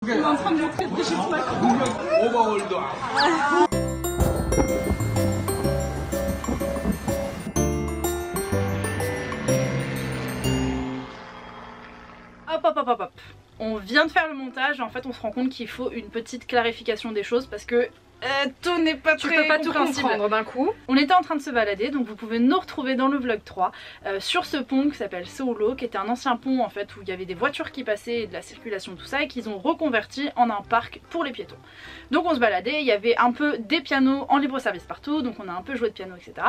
On est en train de montrer Brigitte Macron. Hop. On vient de faire le montage, en fait on se rend compte qu'il faut une petite clarification des choses parce que tout n'est pas très compréhensible. Tu peux pas tout comprendre d'un coup. On était en train de se balader, donc vous pouvez nous retrouver dans le vlog 3 sur ce pont qui s'appelle Seoul, qui était un ancien pont en fait où il y avait des voitures qui passaient et de la circulation tout ça et qu'ils ont reconverti en un parc pour les piétons. Donc on se baladait, il y avait un peu des pianos en libre service partout, donc on a un peu joué de piano etc.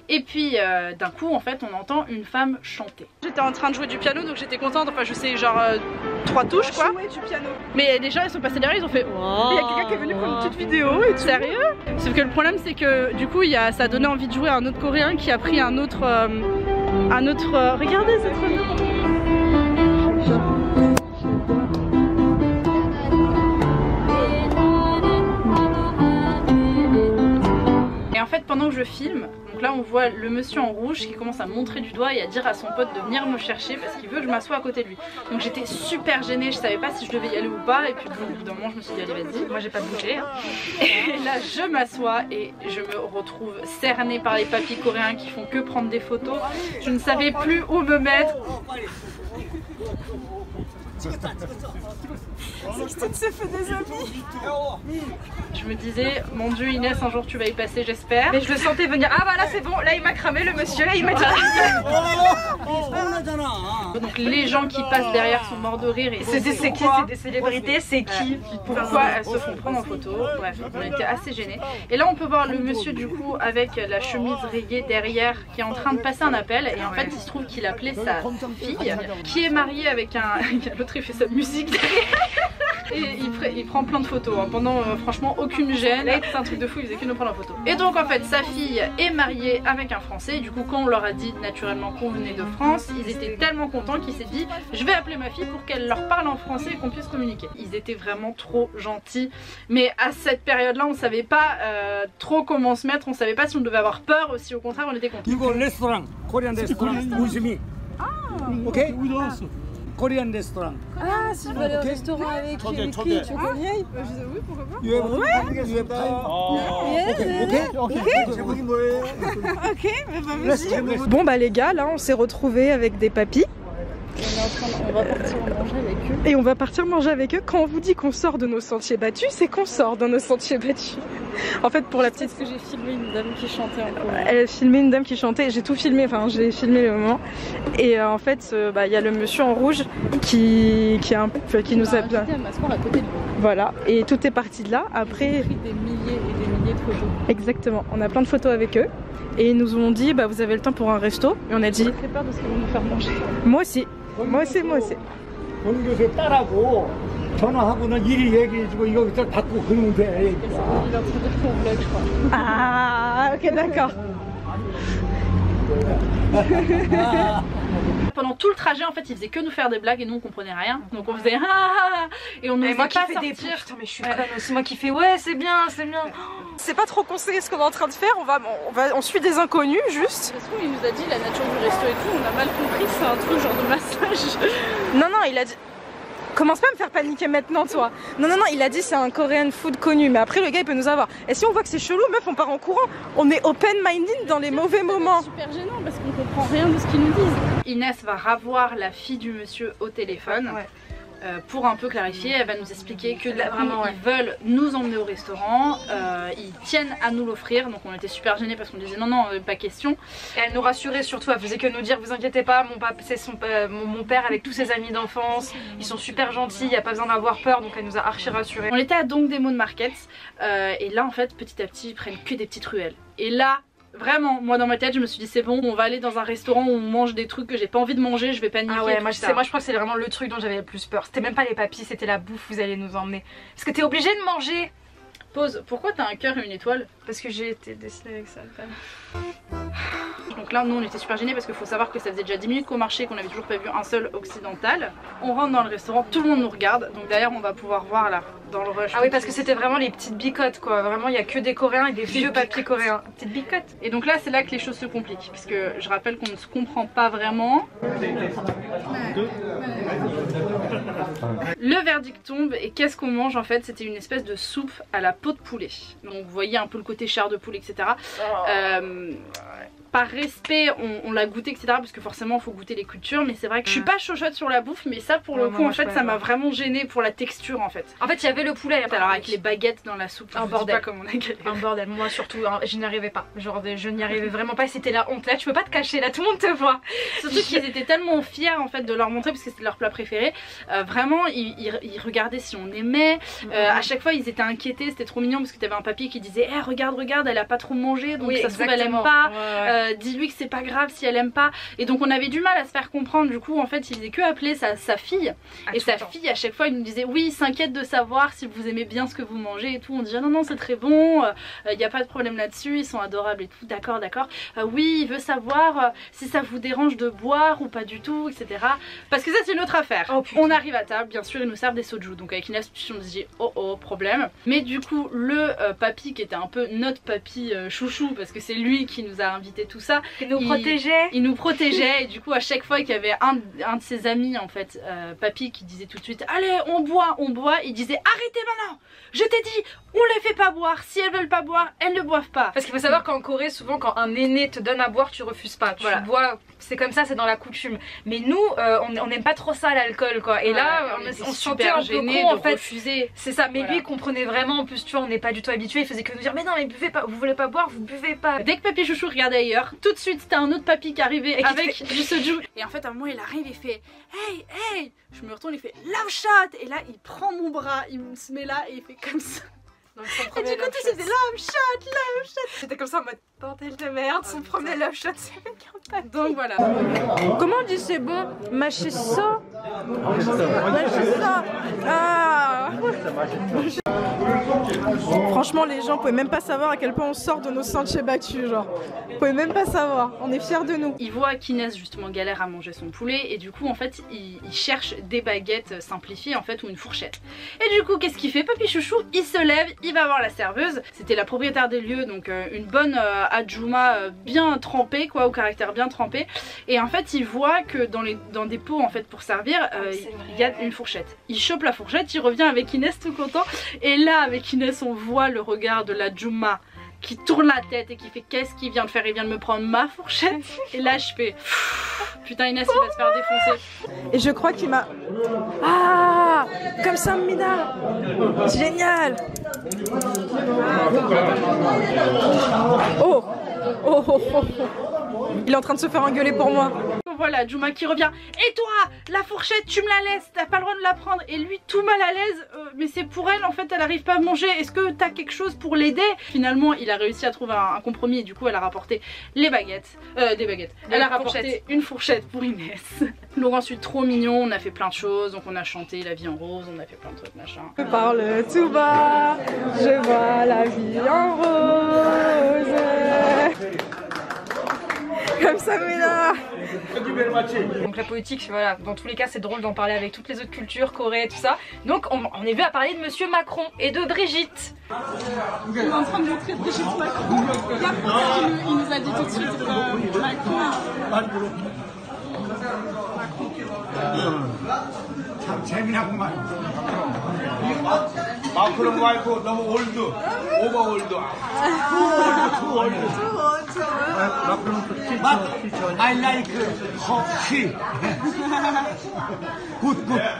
Et puis d'un coup en fait on entend une femme chanter. J'étais en train de jouer du piano donc j'étais contente, enfin je sais genre 3 touches quoi. Du piano. Mais les gens ils sont passés derrière, ils ont fait wow. Il y a quelqu'un qui est venu prendre une petite vidéo et tout. Sérieux? Sauf que le problème c'est que du coup ça a donné envie de jouer à un autre coréen qui a pris un autre regardez c'est trop bien. Et en fait pendant que je filme, donc là on voit le monsieur en rouge qui commence à montrer du doigt et à dire à son pote de venir me chercher parce qu'il veut que je m'assoie à côté de lui. Donc j'étais super gênée, je savais pas si je devais y aller ou pas et puis bon, au bout d'un moment je me suis dit allez vas-y, moi j'ai pas bougé. Et là je m'assois et je me retrouve cernée par les papis coréens qui font que prendre des photos. Je ne savais plus où me mettre. Sixtine se fait des amis. Je me disais, mon dieu Inès, un jour tu vas y passer j'espère. Mais je le sentais venir. Ah bah là c'est bon, là il m'a cramé le monsieur, là il m'a dit. Donc les gens qui passent derrière sont morts de rire. C'est qui? C'est des célébrités, c'est qui? Pourquoi elles se font prendre en photo? Bref, on était assez gênés. Et là on peut voir le monsieur du coup avec la chemise rayée derrière qui est en train de passer un appel. Et en fait il se trouve qu'il appelait sa fille qui est mariée avec un... L'autre il fait sa musique derrière. Et il prend plein de photos hein, pendant franchement aucune gêne, c'est un truc de fou, il faisait que nous prendre en photo. Et donc en fait sa fille est mariée avec un Français et du coup quand on leur a dit naturellement qu'on venait de France, ils étaient tellement contents qu'ils s'est dit je vais appeler ma fille pour qu'elle leur parle en français et qu'on puisse communiquer. Ils étaient vraiment trop gentils, mais à cette période là on savait pas trop comment se mettre, on savait pas si on devait avoir peur aussi, au contraire on était contents. 이거 레스토랑, 코리안 레스토랑 우즈미. 오케이? Korean restaurant. Ah, si je veux aller au restaurant avec qui, tu connais? Oui, pourquoi pas? Bon bah les gars, là on s'est retrouvés avec des papis. On va partir manger avec eux. Et on va partir manger avec eux. Quand on vous dit qu'on sort de nos sentiers battus, c'est qu'on sort de nos sentiers battus. En fait, pour la petite... Parce que j'ai filmé une dame qui chantait en coréen. Elle a filmé une dame qui chantait, j'ai tout filmé, enfin j'ai filmé le moment. Et en fait, il y a le monsieur en rouge qui nous a bien... un masqueur à côté de lui. Voilà, et tout est parti de là. Après... On a pris des milliers et des milliers de photos. Exactement, on a plein de photos avec eux. Et ils nous ont dit, bah vous avez le temps pour un resto. Et on a dit... J'ai très peur de ce qu'ils vont nous faire manger. Moi aussi. Moi aussi. 본교수에 따라고 전화하고는 일이 얘기해주고 이거 받고 그러면 돼. Ah, ok, d'accord. Pendant tout le trajet en fait il faisait que nous faire des blagues et nous on comprenait rien, donc on faisait ah et on ne moi qui fais des putain mais je suis conne aussi, moi qui fais ouais c'est bien. C'est pas trop conseillé ce qu'on est en train de faire, on suit des inconnus juste. De toute façon il nous a dit la nature du resto et tout, on a mal compris, c'est un truc genre de massage. Non il a dit... Commence pas à me faire paniquer maintenant toi. Non, il a dit c'est un Korean food connu, mais après le gars il peut nous avoir. Et si on voit que c'est chelou, meuf on part en courant. On est open-minded dans les mauvais moments. C'est super gênant parce qu'on comprend rien de ce qu'ils nous disent. Inès va revoir la fille du monsieur au téléphone. Ouais. Pour un peu clarifier, elle va nous expliquer que là, vraiment ils veulent nous emmener au restaurant, ils tiennent à nous l'offrir, donc on était super gênés parce qu'on disait non pas question. Et elle nous rassurait surtout, elle faisait que nous dire vous inquiétez pas, c'est mon père avec tous ses amis d'enfance, ils sont super gentils, il n'y a pas besoin d'avoir peur, donc elle nous a archi rassurés. On était à Dongdaemun Market et là en fait petit à petit ils prennent que des petites ruelles. Et là vraiment, moi dans ma tête je me suis dit c'est bon, on va aller dans un restaurant où on mange des trucs que j'ai pas envie de manger, je vais paniquer. Ah ouais, moi je crois que c'est vraiment le truc dont j'avais le plus peur. C'était même pas les papis, c'était la bouffe, vous allez nous emmener. Parce que t'es obligé de manger. Pause, pourquoi t'as un cœur et une étoile? Parce que j'ai été dessinée avec ça. Donc là nous on était super gênés parce qu'il faut savoir que ça faisait déjà 10 minutes qu'on marchait, qu'on avait toujours pas vu un seul occidental. On rentre dans le restaurant, tout le monde nous regarde, donc d'ailleurs on va pouvoir voir là dans le rush. Ah oui, parce que c'était vraiment les petites bicottes quoi. Vraiment, il y a que des Coréens et des vieux papiers coréens. Petites bicottes. Et donc là, c'est là que les choses se compliquent. Parce que je rappelle qu'on ne se comprend pas vraiment. Le verdict tombe et qu'est-ce qu'on mange en fait? C'était une espèce de soupe à la peau de poulet. Donc vous voyez un peu le côté chair de poulet, etc. Par respect, on l'a goûté, etc. Parce que forcément, il faut goûter les cultures. Mais c'est vrai que je suis pas chauchotte sur la bouffe. Mais ça, pour le coup, en fait, ça m'a vraiment gênée pour la texture, en fait. En fait, il y avait le poulet. Alors, avec les baguettes dans la soupe, un bordel. pas comme on a galéré. Un bordel. Moi, surtout, hein, je n'y arrivais pas. Genre, je n'y arrivais vraiment pas. C'était la honte. Là, tu peux pas te cacher. Là, tout le monde te voit. Surtout qu'ils étaient tellement fiers, en fait, de leur montrer parce que c'était leur plat préféré. Vraiment, ils regardaient si on aimait. À chaque fois, ils étaient inquiétés. C'était trop mignon parce que tu avais un papier qui disait hey, regarde, elle a pas trop mangé. Donc, ça se trouve, elle aime pas. Dis-lui que c'est pas grave si elle aime pas. Et donc on avait du mal à se faire comprendre. Du coup en fait il faisait que appeler sa fille. Et sa fille à chaque fois il nous disait oui, il s'inquiète de savoir si vous aimez bien ce que vous mangez et tout. On disait non c'est très bon, il n'y a pas de problème là-dessus, ils sont adorables et tout. D'accord. Oui, il veut savoir si ça vous dérange de boire ou pas du tout, etc. Parce que ça c'est une autre affaire. On arrive à table, bien sûr ils nous servent des soju. Donc avec Inès on se dit oh problème. Mais du coup le papy qui était un peu notre papy chouchou parce que c'est lui qui nous a invité tout ça, il nous protégeait et du coup à chaque fois qu'il y avait un de ses amis en fait, papy qui disait tout de suite allez on boit, il disait arrêtez maintenant, je t'ai dit on les fait pas boire, si elles veulent pas boire elles ne boivent pas. Parce qu'il faut savoir qu'en Corée souvent quand un aîné te donne à boire tu refuses pas, tu bois, c'est comme ça, c'est dans la coutume. Mais nous on n'aime pas trop ça l'alcool quoi. Et là on se sentait un peu con en fait. C'est ça, mais lui il comprenait vraiment, en plus tu vois on n'est pas du tout habitué, il faisait que nous dire mais non mais buvez pas, vous voulez pas boire, vous buvez pas. Dès que papy chouchou regardait ailleurs, tout de suite c'était un autre papy qui arrivait avec du soju. Et en fait à un moment il arrive, il fait hey, je me retourne, il fait love shot. Et là il prend mon bras, il se met là et il fait comme ça. Et du coup tout c'était love shot. C'était comme ça en mode bordel de merde, son premier love shot c'est un papy. Donc voilà. Comment on dit c'est bon? Mâcher ça. Ah. Franchement les gens pouvaient même pas savoir à quel point on sort de nos sentiers battus, genre. Vous pouvez même pas savoir, on est fiers de nous. Il voit qu'Inès justement galère à manger son poulet et du coup en fait il cherche des baguettes simplifiées en fait ou une fourchette. Et du coup qu'est-ce qu'il fait papy chouchou? Il se lève, il va voir la serveuse. C'était la propriétaire des lieux, donc une bonne adjouma bien trempée quoi, au caractère bien trempé. Et en fait il voit que dans des pots en fait pour servir il y a une fourchette. Il chope la fourchette, il revient avec Inès tout content. Et là avec Inès on voit le regard de l'adjouma qui tourne la tête et qui fait qu'est-ce qu'il vient de faire? Il vient de me prendre ma fourchette. Et là je fais putain Inès il va se faire défoncer. Et je crois qu'il m'a... Ah, comme ça Mina. Génial. Oh. Il est en train de se faire engueuler pour moi. Voilà, Juma qui revient. Et toi, la fourchette, tu me la laisses, t'as pas le droit de la prendre. Et lui, tout mal à l'aise, mais c'est pour elle, en fait, elle arrive pas à manger. Est-ce que t'as quelque chose pour l'aider? Finalement, il a réussi à trouver un compromis et du coup, elle a rapporté les baguettes. Des baguettes. Elle a rapporté une fourchette pour Inès. Donc ensuite, trop mignon, on a fait plein de choses. Donc on a chanté La vie en rose, on a fait plein de trucs, machin. Je parle tout bas, je vois la vie en rose. Comme ça, mais là. Donc la politique, voilà, dans tous les cas c'est drôle d'en parler avec toutes les autres cultures, Corée et tout ça. Donc on est venu à parler de Monsieur Macron et de Brigitte. On est en train de montrer Brigitte Macron. Il nous a dit tout de suite Macron. 참 재미나구만. 마크롱 말고 너무 올드, 오버 올드. 투 올드. I like coffee.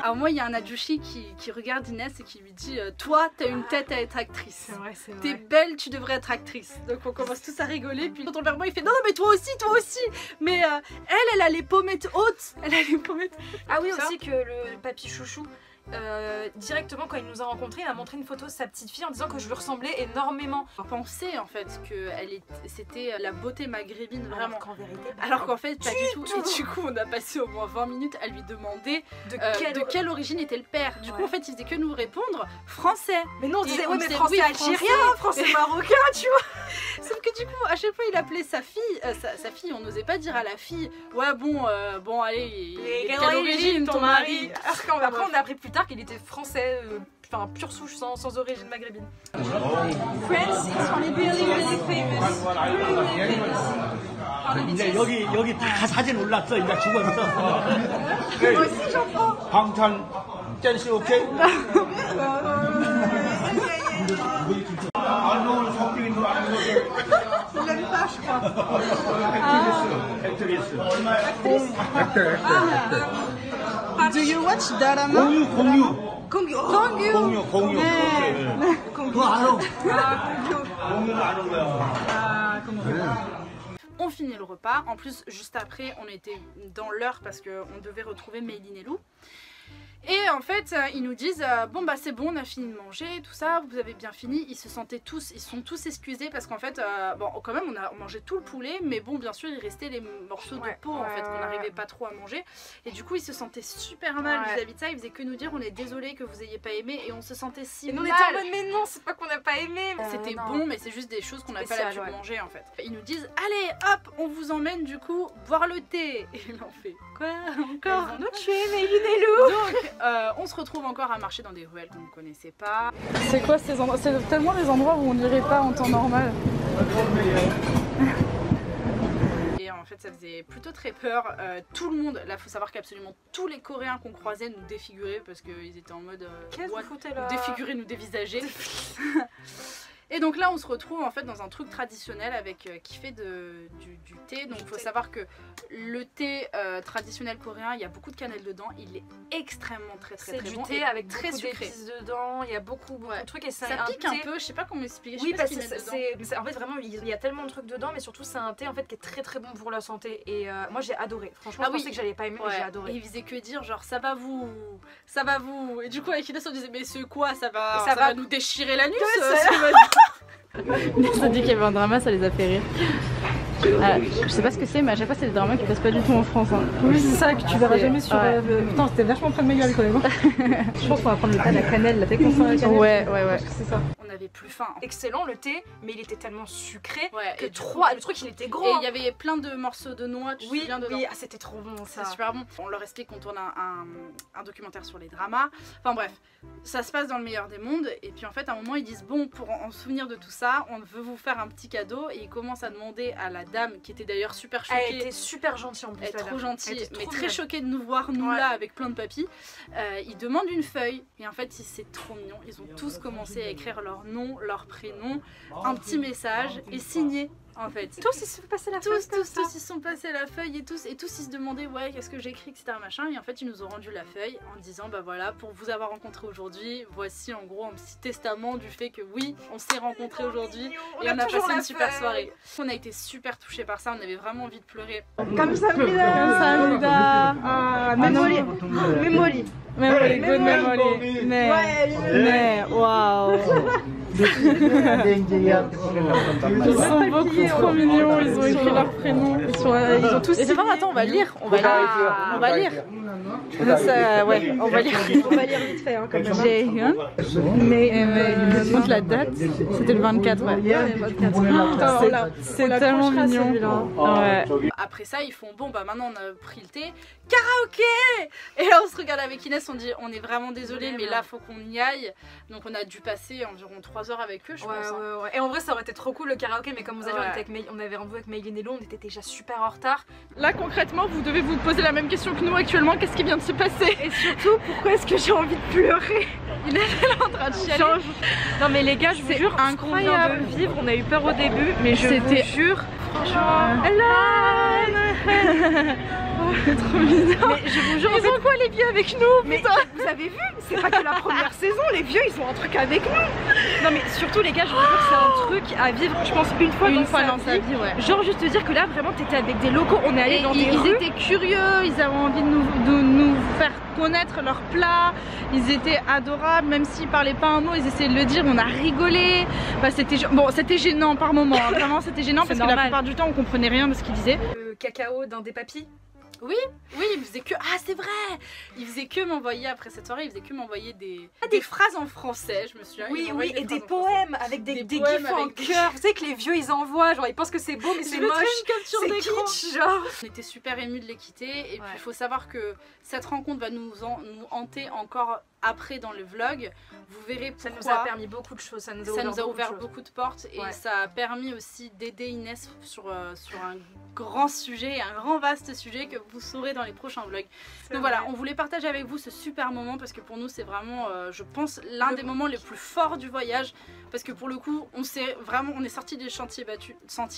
Alors moi il y a un adjouchi qui regarde Inès et qui lui dit toi t'as une tête à être actrice. C'est vrai. T'es belle, tu devrais être actrice. Donc on commence tous à rigoler. Puis il retourne vers moi, il fait non mais toi aussi. Mais elle a les pommettes hautes. Ah oui aussi que le papy chouchou. Directement quand il nous a rencontrés, il a montré une photo de sa petite fille en disant que je lui ressemblais énormément. On pensait en fait que c'était la beauté maghrébine vraiment. Alors qu'en fait pas du tout. Et du coup on a passé au moins 20 minutes à lui demander de quelle origine était le père. Du coup en fait il faisait que nous répondre français. Mais non on disait oui mais français oui, algérien, français marocain tu vois. Sauf que du coup à chaque fois il appelait sa fille, sa fille on n'osait pas dire à la fille ouais bon allez quelle origine ton mari. Après on a appris plus tard tard qu'il était français, enfin pure souche sans origine maghrébine. France is really famous. Really famous. 이제 여기 다 사진 올랐어. 이제 죽었어. Aussi j'en prends. 방탄 댄스 오케이? 안 좋은 성격인 줄 아는 거지. Il l'aime pas, je crois. 액트리스. Do you watch drama? 공유. 공유. 그거 알아. 공유는 아는 거야. On finit le repas. En plus, juste après, on était dans l'heure parce qu'on devait retrouver Mayline et Lou. Et en fait, ils nous disent bon bah c'est bon, on a fini de manger, tout ça, vous avez bien fini. Ils se sentaient tous, ils sont tous excusés parce qu'en fait, bon quand même on a mangé tout le poulet, mais bon bien sûr il restait les morceaux de peau en fait qu'on n'arrivait pas trop à manger. Et du coup ils se sentaient super mal vis-à-vis de ça. Ils faisaient que nous dire on est désolé que vous ayez pas aimé et on se sentait si mal. Et nous on était en mode mais non, c'est pas qu'on n'a pas aimé. C'était bon, mais c'est juste des choses qu'on n'a pas l'habitude de manger en fait. Ils nous disent allez hop, on vous emmène du coup boire le thé. Et là on fait quoi encore? Ils vont nous tuer, Mayline et Lou. Donc on se retrouve encore à marcher dans des ruelles qu'on ne connaissait pas. C'est quoi ces endroits? C'est tellement les endroits où on n'irait pas en temps normal. Et en fait ça faisait plutôt très peur. Tout le monde, là il faut savoir qu'absolument tous les Coréens qu'on croisait nous défiguraient parce qu'ils étaient en mode qu'est-ce que vous foutez là? Défigurer, nous dévisager. Et donc là on se retrouve en fait dans un truc traditionnel avec qui fait du thé. Donc il faut savoir que le thé traditionnel coréen, il y a beaucoup de cannelle dedans, il est extrêmement très bon. C'est du thé avec très sucré dedans, il y a beaucoup de trucs et ça pique un peu, je sais pas comment expliquer. Oui parce que en fait vraiment il y a tellement de trucs dedans, mais surtout c'est un thé en fait qui est très bon pour la santé. Et moi j'ai adoré, franchement je pensais que j'allais pas aimer, mais j'ai adoré. Et il faisait que dire genre ça va vous. Et du coup avec Inès on disait mais c'est quoi, ça va nous déchirer l'anus. Inès a dit qu'il y avait un drama, ça les a fait rire. Je sais pas ce que c'est, mais à chaque fois c'est des dramas qui passent pas du tout en France. Hein. Oui, c'est ça que tu verras jamais sur. Putain, c'était vachement près de ma gueule quand même. Je pense qu'on va prendre le thé à la cannelle, la thé qu'on sent à la cannelle. Ouais, c'est ça. On avait plus faim. Excellent le thé, mais il était tellement sucré que le truc il était gros. Et il y avait plein de morceaux de noix, tu te souviens dedans. Oui, c'était trop bon ça. C'est super bon. On leur explique qu'on tourne un documentaire sur les dramas. Enfin bref, ça se passe dans le meilleur des mondes. Et puis en fait à un moment ils disent bon, pour en souvenir de tout ça, on veut vous faire un petit cadeau. Et ils commencent à demander à la dame qui était d'ailleurs super choquée. Elle était super gentille en plus. Elle est trop gentille, mais très choquée de nous voir nous là avec plein de papis. Ils demandent une feuille et en fait c'est trop mignon. Ils ont tous commencé à écrire leur nom, leur prénom, un petit message et signé. En fait, tous ils se sont passés la feuille. Tous ils se sont passés la feuille et tous ils se demandaient ouais qu'est-ce que j'écris, etc. machin. Et en fait ils nous ont rendu la feuille en disant bah voilà, pour vous avoir rencontré aujourd'hui, voici en gros un petit testament du fait que oui on s'est rencontrés aujourd'hui et on a passé une super soirée. On a été super touchés par ça, on avait vraiment envie de pleurer. 감사합니다. Memory. Good memory. 네, 와우. Ils sont beaucoup trop mignons, ils ont écrit leur prénom. Ils ont tous. Attends, on va lire. On va lire. Ça, ouais, on va lire. On va lire vite fait hein, quand même. Jaehyun. Donc la date, c'était le 24. C'est tellement mignon. Ouais. Après ça, ils font bon bah maintenant on a pris le thé. Karaoké! Et là on se regarde avec Inès, on dit on est vraiment désolé mais là faut qu'on y aille. Donc on a dû passer environ 3 heures avec eux je pense. Ouais. Et en vrai ça aurait été trop cool le karaoké, mais comme vous avez dit on avait rendez-vous avec Mayline et Lou, on était déjà super en retard. Là concrètement vous devez vous poser la même question que nous actuellement, qu'est-ce qui vient de se passer? Et surtout pourquoi est-ce que j'ai envie de pleurer? Inès elle est en train de chialer. Non mais les gars je vous jure, incroyable de vivre, on a eu peur au début mais je vous jure franchement c'est trop bizarre. Mais je vous jure, ils ont quoi les vieux avec nous? Mais vous avez vu, c'est pas que la première saison, les vieux ils ont un truc avec nous. Non mais surtout les gars, je vous jure que c'est un truc à vivre, je pense une fois dans sa vie. Genre juste te dire que là vraiment t'étais avec des locaux, on est allé dans des rues. Ils étaient curieux, ils avaient envie de nous faire connaître leurs plats, ils étaient adorables, même s'ils parlaient pas un mot, ils essayaient de le dire, on a rigolé. Enfin, c'était gênant par moment, hein. Vraiment c'était gênant parce que la plupart du temps on comprenait rien de ce qu'ils disaient. Le cacao d'un des papis. Oui, il faisait que... Ah c'est vrai. Il faisait que m'envoyer, après cette soirée, il faisait que m'envoyer des phrases en français, je me souviens. Oui, et des poèmes avec des gifs en cœur. Vous savez que les vieux ils envoient, genre ils pensent que c'est beau mais c'est moche. C'est kitsch, genre. On était super émus de les quitter et puis il faut savoir que cette rencontre va nous hanter encore après dans le vlog, vous verrez pourquoi. Ça nous a permis beaucoup de choses, ça nous a ouvert beaucoup de portes et ouais. ça a permis aussi d'aider Inès sur un grand sujet, un grand vaste sujet que vous saurez dans les prochains vlogs. Donc voilà, on voulait partager avec vous ce super moment parce que pour nous c'est vraiment, je pense, l'un des moments les plus forts du voyage parce que pour le coup, on est sorti des sentiers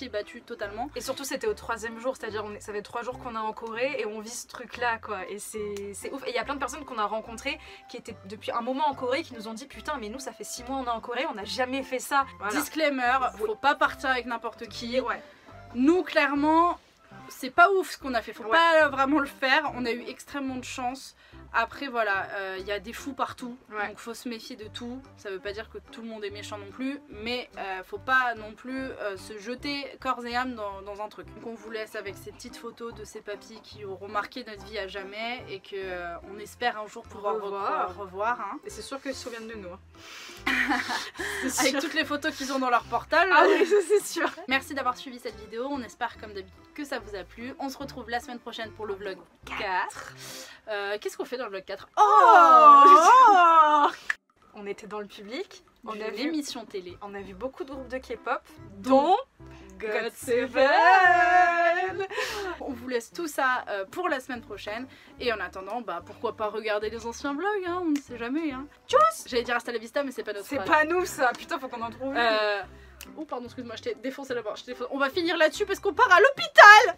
battus totalement. Et surtout c'était au 3e jour, c'est-à-dire ça fait 3 jours qu'on est en Corée et on vit ce truc là quoi et c'est ouf. Et il y a plein de personnes qu'on a rencontrées qui étaient depuis un moment en Corée qui nous ont dit putain mais nous ça fait 6 mois on est en Corée, on n'a jamais fait ça. Voilà. Disclaimer, faut pas partir avec n'importe qui. Ouais. Nous clairement, c'est pas ouf ce qu'on a fait, faut pas vraiment le faire, on a eu extrêmement de chance. Après voilà, il y a des fous partout, donc faut se méfier de tout. Ça veut pas dire que tout le monde est méchant non plus, mais faut pas non plus se jeter corps et âme dans un truc. Donc on vous laisse avec ces petites photos de ces papis qui auront marqué notre vie à jamais et que on espère un jour pouvoir revoir. Hein. Et c'est sûr qu'ils se souviennent de nous. Hein. Avec toutes les photos qu'ils ont dans leur portable. Ah oui, ça c'est sûr. Merci d'avoir suivi cette vidéo, on espère comme d'habitude que ça vous a plu. On se retrouve la semaine prochaine pour le vlog 4. Qu'est-ce qu'on fait dans le vlog 4? On était dans le public, on a vu l'émission télé, on a vu beaucoup de groupes de K-pop, dont GOT7. On vous laisse tout ça pour la semaine prochaine. Et en attendant, bah pourquoi pas regarder les anciens vlogs, hein, on ne sait jamais. Hein. Tchuss! J'allais dire hasta la vista, mais c'est pas notre phrase. C'est pas nous ça, putain faut qu'on en trouve une. Oh pardon, excuse-moi, je t'ai défoncé la barre. On va finir là-dessus parce qu'on part à l'hôpital.